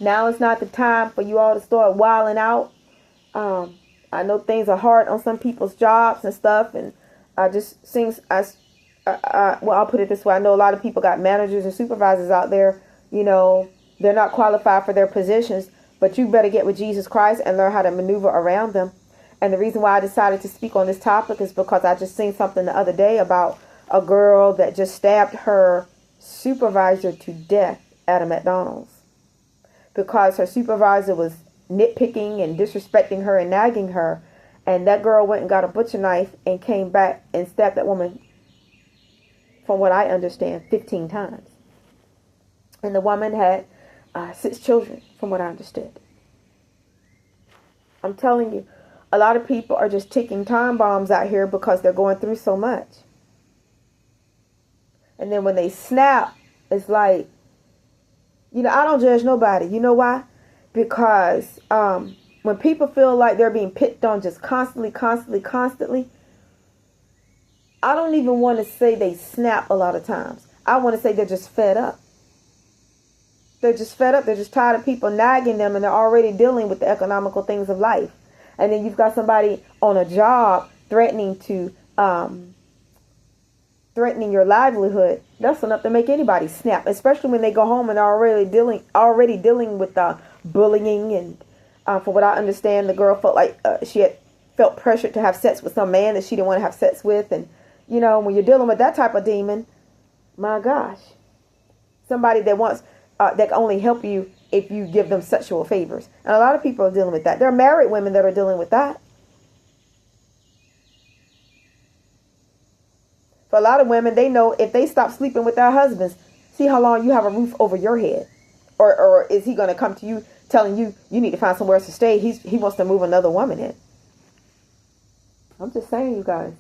Now is not the time for you all to start wilding out. I know things are hard on some people's jobs and stuff, and I just seems well, I'll put it this way: I know a lot of people got managers and supervisors out there. They're not qualified for their positions, but you better get with Jesus Christ and learn how to maneuver around them. And the reason why I decided to speak on this topic is because I just seen something the other day about a girl that just stabbed her supervisor to death at a McDonald's because her supervisor was nitpicking and disrespecting her and nagging her. And that girl went and got a butcher knife and came back and stabbed that woman, from what I understand, 15 times. And the woman had 6 children, from what I understood. I'm telling you, a lot of people are just ticking time bombs out here because they're going through so much. And then when they snap, it's like, I don't judge nobody. You know why? Because when people feel like they're being picked on just constantly, I don't even want to say they snap a lot of times. I want to say they're just fed up. They're just fed up. They're just tired of people nagging them, and they're already dealing with the economical things of life. And then you've got somebody on a job threatening your livelihood. That's enough to make anybody snap, especially when they go home and are already dealing with bullying. And from what I understand, the girl felt like she had felt pressured to have sex with some man that she didn't want to have sex with. And, when you're dealing with that type of demon, my gosh, somebody that wants, that can only help you if you give them sexual favors. And a lot of people are dealing with that. There are married women that are dealing with that. For a lot of women, they know if they stop sleeping with their husbands, see how long you have a roof over your head. Or is he going to come to you telling you need to find somewhere else to stay? He wants to move another woman in. I'm just saying, you guys.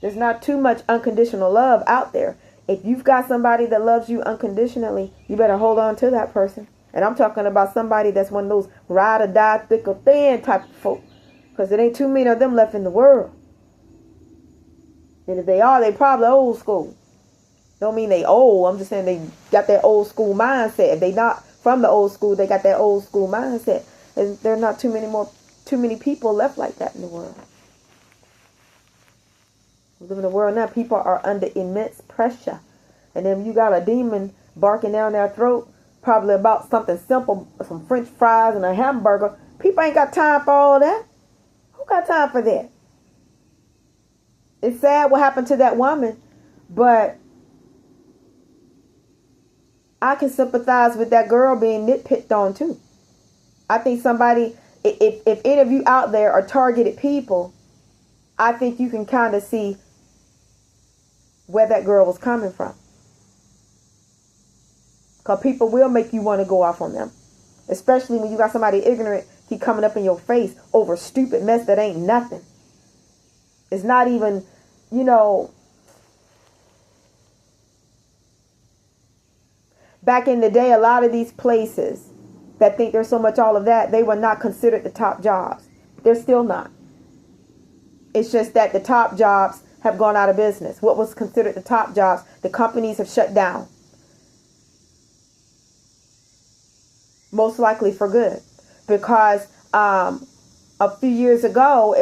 There's not too much unconditional love out there. If you've got somebody that loves you unconditionally, you better hold on to that person. And I'm talking about somebody that's one of those ride or die, thick or thin type of folk. Because there ain't too many of them left in the world. And if they are, they probably old school. Don't mean they old. I'm just saying they got that old school mindset. If they not from the old school, they got that old school mindset. And there are not too many people left like that in the world. We live in a world now, people are under immense pressure. And then you got a demon barking down their throat, probably about something simple, some French fries and a hamburger. People ain't got time for all that. Who got time for that? It's sad what happened to that woman, but I can sympathize with that girl being nitpicked on too. I think somebody, if any of you out there are targeted people, I think you can kind of see where that girl was coming from. Because people will make you want to go off on them. Especially when you got somebody ignorant keep coming up in your face over stupid mess that ain't nothing. It's not even, back in the day, a lot of these places that think there's so much all of that, they were not considered the top jobs. They're still not. It's just that the top jobs have gone out of business. What was considered the top jobs, the companies have shut down. Most likely for good. Because a few years ago,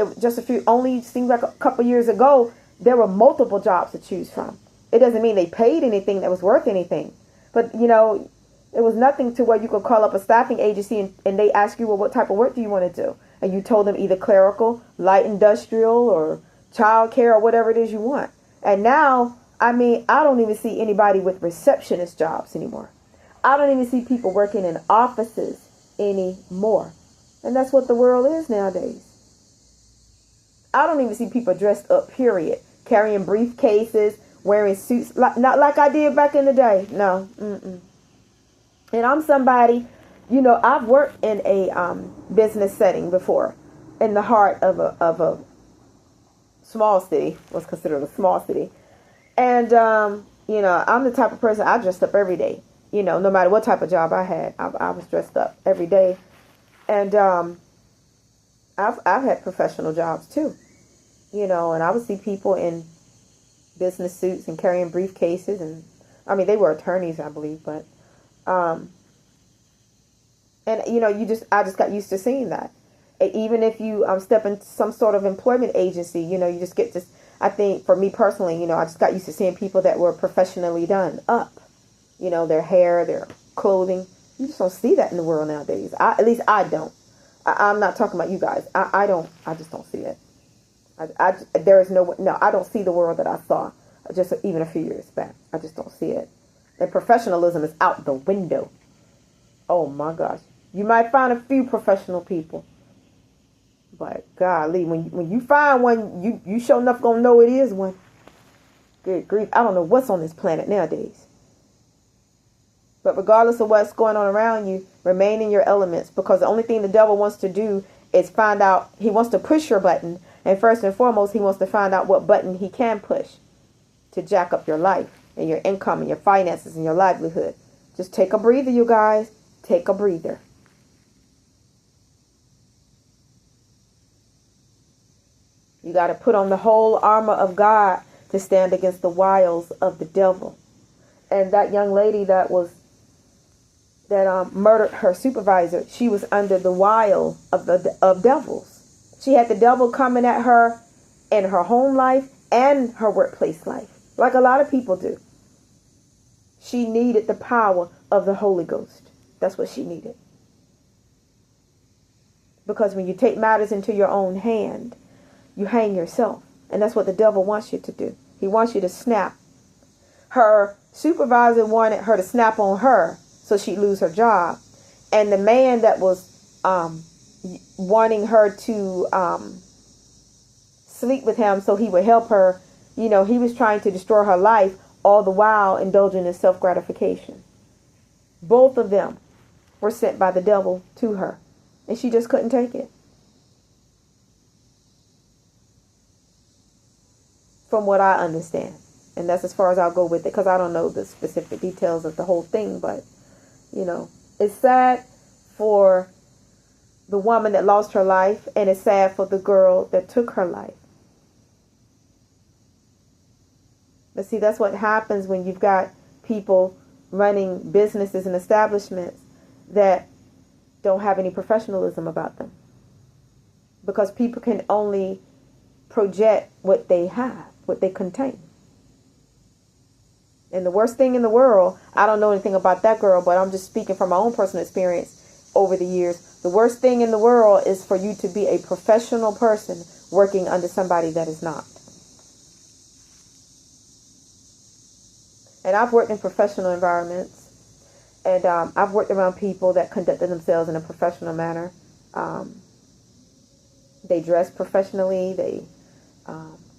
only seemed like a couple years ago, there were multiple jobs to choose from. It doesn't mean they paid anything that was worth anything. But, it was nothing to where you could call up a staffing agency and they ask you, well, what type of work do you want to do? And you told them either clerical, light industrial, or childcare, or whatever it is you want. And now, I don't even see anybody with receptionist jobs anymore. I don't even see people working in offices anymore. And that's what the world is nowadays. I don't even see people dressed up, period. Carrying briefcases, wearing suits, not like I did back in the day. No. And I'm somebody, I've worked in a business setting before, in the heart of a small city, what's considered a small city. And, I'm the type of person, I dressed up every day. No matter what type of job I had, I was dressed up every day. And I've had professional jobs too, and I would see people in business suits and carrying briefcases. And they were attorneys, I believe, but Um, and I just got used to seeing that. Even if you step in some sort of employment agency, you just get this. I think for me personally, I just got used to seeing people that were professionally done up. Their hair, their clothing. You just don't see that in the world nowadays. At least I don't. I'm not talking about you guys. I don't. I just don't see it. There is no. I don't see the world that I saw just even a few years back. I just don't see it. And professionalism is out the window. Oh my gosh. You might find a few professional people. But golly, when you find one, you sure enough gonna know it is one. Good grief. I don't know what's on this planet nowadays. But regardless of what's going on around you, remain in your elements, because the only thing the devil wants to do is find out. He wants to push your button. And first and foremost, he wants to find out what button he can push to jack up your life and your income and your finances and your livelihood. Just take a breather, you guys. Take a breather. You got to put on the whole armor of God to stand against the wiles of the devil. And that young lady that murdered her supervisor, she was under the wile of devils. She had the devil coming at her in her home life and her workplace life, like a lot of people do. She needed the power of the Holy Ghost. That's what she needed. Because when you take matters into your own hand, you hang yourself. And that's what the devil wants you to do. He wants you to snap. Her supervisor wanted her to snap on her so she'd lose her job. And the man that was wanting her to sleep with him so he would help her, he was trying to destroy her life, all the while indulging in self-gratification. Both of them were sent by the devil to her. And she just couldn't take it. From what I understand. And that's as far as I'll go with it, because I don't know the specific details of the whole thing. But, it's sad for the woman that lost her life, and it's sad for the girl that took her life. But see, that's what happens when you've got people running businesses and establishments that don't have any professionalism about them. Because people can only project what they have, what they contain. And the worst thing in the world, I don't know anything about that girl, but I'm just speaking from my own personal experience over the years. The worst thing in the world is for you to be a professional person working under somebody that is not. And I've worked in professional environments. And I've worked around people that conducted themselves in a professional manner. They dressed professionally. They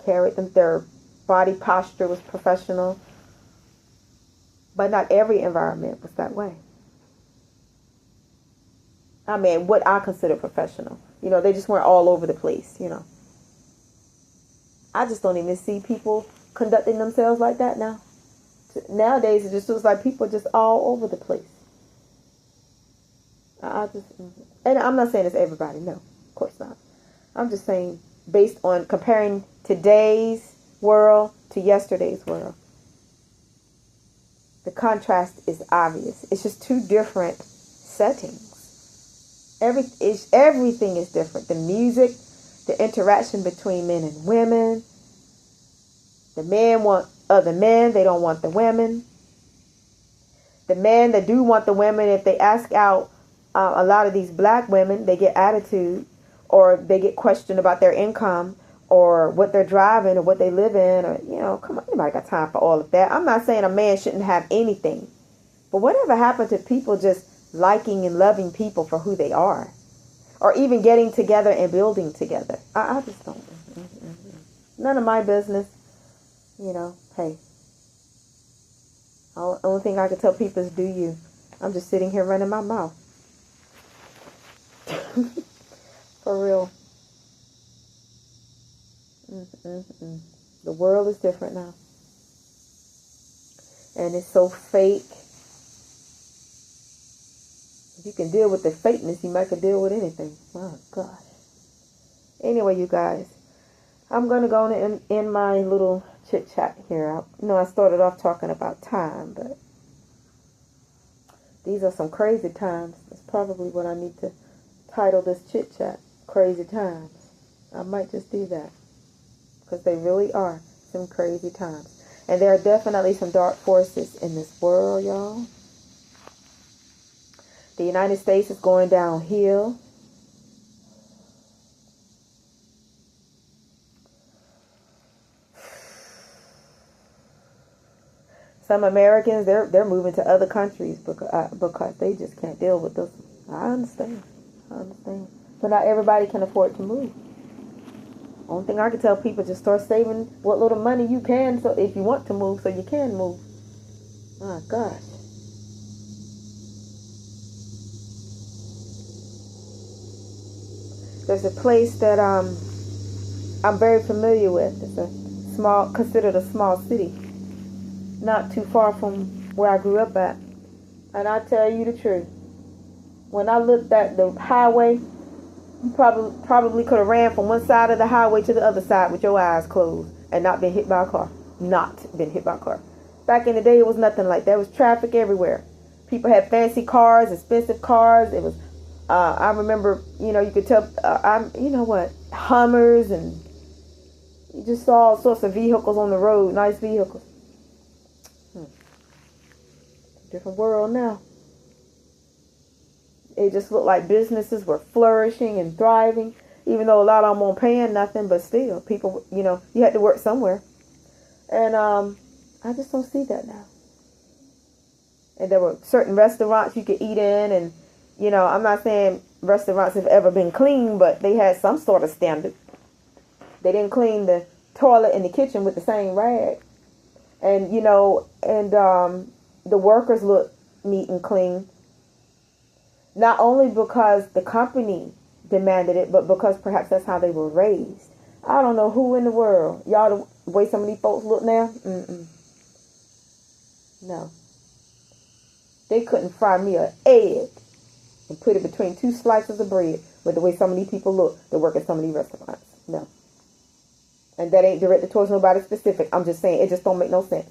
carried them. Their body posture was professional. But not every environment was that way. I mean, what I consider professional. They just weren't all over the place, I just don't even see people conducting themselves like that now. Nowadays, it just looks like people are just all over the place. And I'm not saying it's everybody. No, of course not. I'm just saying based on comparing today's world to yesterday's world. The contrast is obvious. It's just two different settings. Everything is different. The music, the interaction between men and women. The men want other men. They don't want the women. The men that do want the women, if they ask out a lot of these black women, they get attitude, or they get questioned about their income, or what they're driving, or what they live in, or, come on, anybody got time for all of that. I'm not saying a man shouldn't have anything, but whatever happened to people just liking and loving people for who they are, or even getting together and building together? I just don't. None of my business. Hey, the only thing I can tell people is do you. I'm just sitting here running my mouth. For real. The world is different now. And it's so fake. If you can deal with the fakeness, you might can deal with anything. Oh, gosh. Anyway, you guys, I'm going to go and end my little chit-chat here. I started off talking about time, but These are some crazy times. That's probably what I need to title this chit chat. Crazy times. I might just do that. Because they really are some crazy times. And there are definitely some dark forces in this world, y'all. The United States is going downhill. Some Americans, they're moving to other countries because they just can't deal with this. I understand. But not everybody can afford to move. Only thing I can tell people, just start saving what little money you can, so if you want to move, so you can move. My gosh. There's a place that I'm very familiar with. It's considered a small city, not too far from where I grew up at. And I tell you the truth, when I looked at the highway, you probably could have ran from one side of the highway to the other side with your eyes closed and not been hit by a car. Back in the day, it was nothing like that. There was traffic everywhere. People had fancy cars, expensive cars. It was, I remember, you could tell, Hummers, and you just saw all sorts of vehicles on the road, nice vehicles. Different world now. It just looked like businesses were flourishing and thriving, even though a lot of them weren't paying nothing, but still, people, you had to work somewhere. And I just don't see that now. And there were certain restaurants you could eat in, and, I'm not saying restaurants have ever been clean, but they had some sort of standard. They didn't clean the toilet in the kitchen with the same rag. And, the workers looked neat and clean. Not only because the company demanded it, but because perhaps that's how they were raised. I don't know who in the world. Y'all, the way some of these folks look now? No. They couldn't fry me an egg and put it between two slices of bread with the way some of these people look that work at some of these restaurants. No. And that ain't directed towards nobody specific. I'm just saying, it just don't make no sense.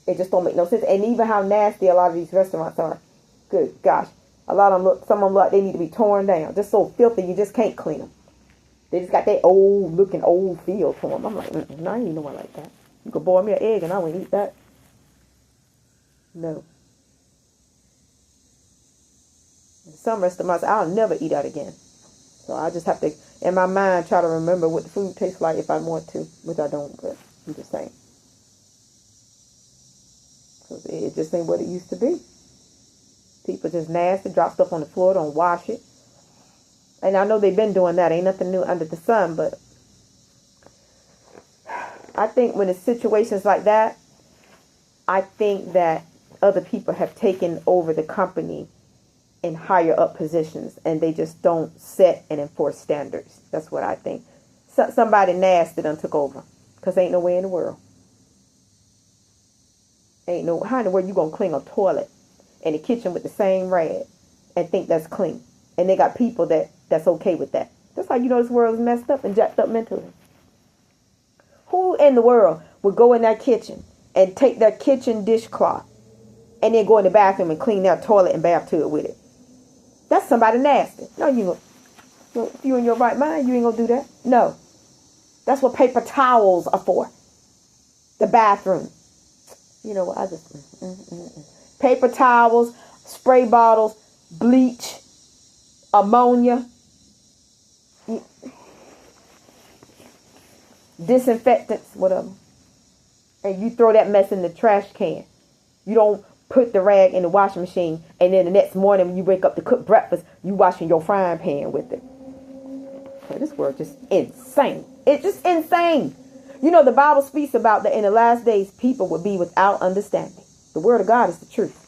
It just don't make no sense. And even how nasty a lot of these restaurants are. Good gosh. A lot of them some of them look like they need to be torn down. Just so filthy, you just can't clean them. They just got that old feel to them. I'm like, no, I ain't eating no one like that. You could boil me an egg and I wouldn't eat that. No. Some restaurants, I'll never eat out again. So I just have to, in my mind, try to remember what the food tastes like if I want to, which I don't, but I'm just saying. Because it just ain't what it used to be. People just nasty, drop stuff on the floor, don't wash it. And I know they've been doing that. Ain't nothing new under the sun, but I think when it's situations like that, I think that other people have taken over the company in higher up positions, and they just don't set and enforce standards. That's what I think. Somebody nasty done took over, because ain't no way in the world. How in the world you gonna clean a toilet in the kitchen with the same rag and think that's clean? And they got people that's okay with that. That's how you know this world is messed up and jacked up mentally. Who in the world would go in that kitchen and take their kitchen dishcloth and then go in the bathroom and clean their toilet and bath to it with it? That's somebody nasty. No, if you in your right mind, you ain't gonna do that. No. That's what paper towels are for. The bathroom. You know what? Paper towels, spray bottles, bleach, ammonia, disinfectants, whatever. And you throw that mess in the trash can. You don't put the rag in the washing machine, and then the next morning when you wake up to cook breakfast, you washing your frying pan with it. So this world is just insane. It's just insane. The Bible speaks about that in the last days, people will be without understanding. The word of God is the truth.